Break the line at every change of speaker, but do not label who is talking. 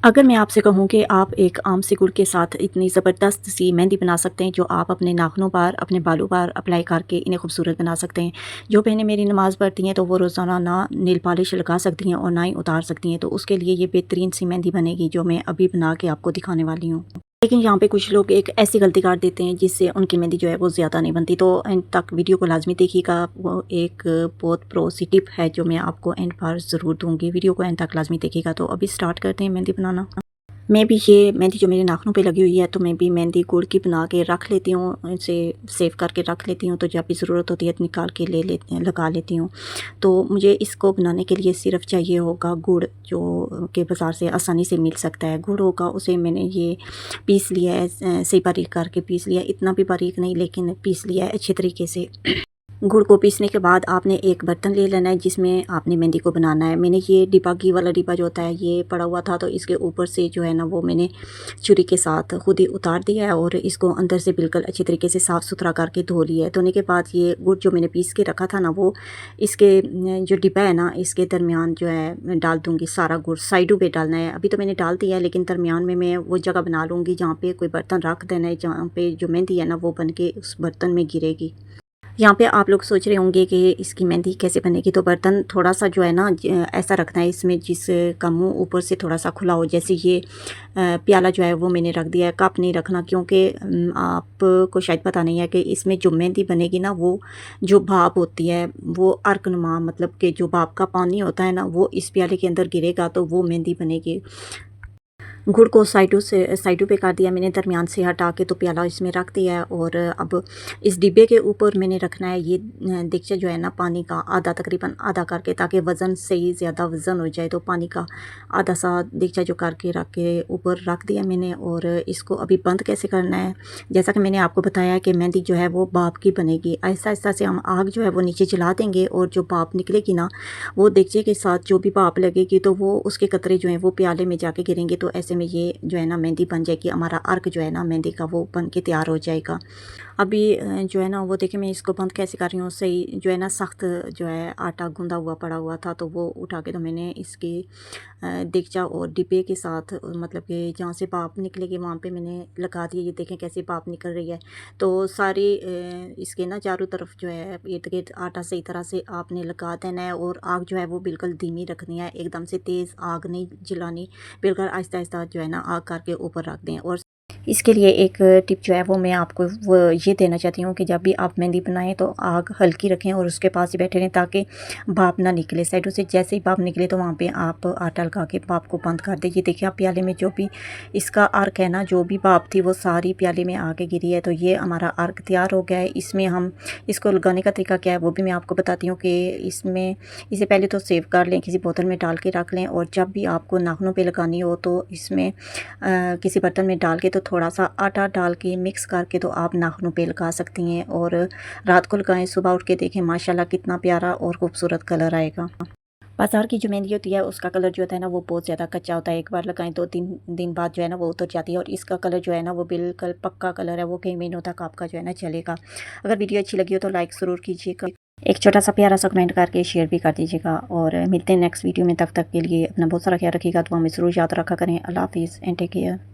अगर मैं आपसे कहूँ कि आप एक आम से गुड़ के साथ इतनी ज़बरदस्त सी मेहंदी बना सकते हैं जो आप अपने नाखूनों पर, अपने बालों पर अप्लाई करके इन्हें खूबसूरत बना सकते हैं। जो बहनें मेरी नमाज़ पढ़ती हैं तो वो रोज़ाना ना नेल पॉलिश लगा सकती हैं और ना ही उतार सकती हैं। तो उसके लिए ये बेहतरीन सी मेहंदी बनेगी जो मैं अभी बना के आपको दिखाने वाली हूँ। लेकिन यहाँ पे कुछ लोग एक ऐसी गलती कर देते हैं जिससे उनकी मेहंदी जो है वो ज़्यादा नहीं बनती। तो एंड तक वीडियो को लाज़मी देखिएगा। वो एक बहुत प्रो सी टिप है जो मैं आपको एंड पर ज़रूर दूँगी। वीडियो को एंड तक लाज़मी देखिएगा। तो अभी स्टार्ट करते हैं मेहंदी बनाना। मैं भी ये मेहंदी जो मेरे नाखूनों पे लगी हुई है तो मैं भी मेहंदी गुड़ की बना के रख लेती हूँ, इसे सेव करके रख लेती हूँ। तो जब भी ज़रूरत होती है तो निकाल के ले लेती लगा लेती हूँ। तो मुझे इसको बनाने के लिए सिर्फ चाहिए होगा गुड़ जो कि बाज़ार से आसानी से मिल सकता है। गुड़ होगा उसे मैंने ये पीस लिया है, सही बारीक करके पीस लिया है। इतना भी बारीक नहीं लेकिन पीस लिया है अच्छे तरीके से। गुड़ को पीसने के बाद आपने एक बर्तन ले लेना है जिसमें आपने मेहंदी को बनाना है। मैंने ये डिब्बा, घी वाला डिब्बा जो होता है ये पड़ा हुआ था तो इसके ऊपर से जो है ना वो मैंने छुरी के साथ खुद ही उतार दिया है और इसको अंदर से बिल्कुल अच्छी तरीके से साफ़ सुथरा करके धो लिया है। धोने के बाद ये गुड़ जो मैंने पीस के रखा था ना वो इसके जो डिब्बा है ना इसके दरमियान जो है डाल दूँगी। सारा गुड़ साइडों पे डालना है। अभी तो मैंने डाल दिया है लेकिन दरमियान में मैं वो जगह बना लूँगी जहाँ पे कोई बर्तन रख देना है, जहाँ पे जो मेहंदी है ना वो बन के उस बर्तन में गिरेगी। यहाँ पे आप लोग सोच रहे होंगे कि इसकी मेहंदी कैसे बनेगी। तो बर्तन थोड़ा-सा जो है ना ऐसा रखना है इसमें जिसका मुँह ऊपर से थोड़ा-सा खुला हो। जैसे ये प्याला जो है वो मैंने रख दिया है। कप नहीं रखना क्योंकि आपको शायद पता नहीं है कि इसमें जो मेहंदी बनेगी ना वो जो भाप होती है वो अर्कनुमा, मतलब कि जो भाप का पानी होता है ना वो इस प्याले के अंदर गिरेगा तो वो मेहंदी बनेगी। गुड़ को साइडों पे कर दिया मैंने, दरमियान से हटा के तो प्याला इसमें रख दिया है। और अब इस डिब्बे के ऊपर मैंने रखना है ये देगचा जो है ना पानी का आधा, तकरीबन आधा करके, ताकि वज़न सही ज़्यादा वज़न हो जाए। तो पानी का आधा सा देगचा जो करके रख के ऊपर रख दिया मैंने। और इसको अभी बंद कैसे करना है, जैसा कि मैंने आपको बताया कि मेहंदी जो है वो भाप की बनेगी। आहिस्ता आहिस्ता से हम आग जो है वो नीचे जला देंगे और जो भाप निकलेगी ना वो देगचे के साथ जो भी भाप लगेगी तो वो उसके कतरे जो हैं वो प्याले में जाके गिरेंगे। तो ऐसे में ये जो है ना मेहंदी बन जाएगी। हमारा अर्क जो है ना मेहंदी का वो बन के तैयार हो जाएगा। अभी जो है ना वो देखिए मैं इसको बंद कैसे कर रही हूँ। सही जो है ना सख्त जो है आटा गूंदा हुआ पड़ा हुआ था तो वो उठा के तो मैंने इसके देगचा और डिब्बे के साथ, मतलब कि जहाँ से भाप निकलेगी वहाँ पे मैंने लगा दिया। ये देखें कैसे भाप निकल रही है। तो सारी इसके ना चारों तरफ जो है इर्द गिर्द आटा सही तरह से आपने लगा देना है। और आग जो है वो बिल्कुल धीमी रखनी है, एकदम से तेज़ आग नहीं जलानी, बिल्कुल आहिस्ता आहिस्ता जो है ना आग करके ऊपर रख दें। और इसके लिए एक टिप जो है वो मैं आपको वो ये देना चाहती हूँ कि जब भी आप मेहंदी बनाएं तो आग हल्की रखें और उसके पास ही बैठे रहें ताकि भाप ना निकले साइडों से। जैसे ही भाप निकले तो वहाँ पे आप आटा लगा के भाप को बंद कर दें। ये देखिए आप प्याले में जो भी इसका अर्क है ना, जो भी भाप थी वो सारी प्याले में आके गिरी है। तो ये हमारा अर्क तैयार हो गया है। इसमें हम इसको लगाने का तरीका क्या है वो भी मैं आपको बताती हूँ कि इसमें इसे पहले तो सेव कर लें, किसी बोतल में डाल के रख लें। और जब भी आपको नाखूनों पे लगानी हो तो इसमें किसी बर्तन में डाल के तो थोड़ा सा आटा डाल के मिक्स करके तो आप नाखूनों पे लगा सकती हैं। और रात को लगाएं, सुबह उठ के देखें माशाल्लाह कितना प्यारा और खूबसूरत कलर आएगा। बाज़ार की जो मेहंदी होती है उसका कलर जो होता है ना वो बहुत ज़्यादा कच्चा होता है। एक बार लगाएं 2-3 दिन बाद जो है ना वो उतर जाती है। और इसका कलर जो है ना वो बिल्कुल पक्का कलर है, वो कई महीनों तक आपका जो है ना चलेगा। अगर वीडियो अच्छी लगी हो तो लाइक ज़रूर कीजिएगा, एक छोटा सा प्यारा सा कमेंट करके शेयर भी कर दीजिएगा। और मिलते हैं नेक्स्ट वीडियो में। तब तक के लिए अपना बहुत सारा ख्याल रखिएगा। दुआ में ज़रूर याद रखा करें। अल्लाह हाफिज़ एंड टेक केयर।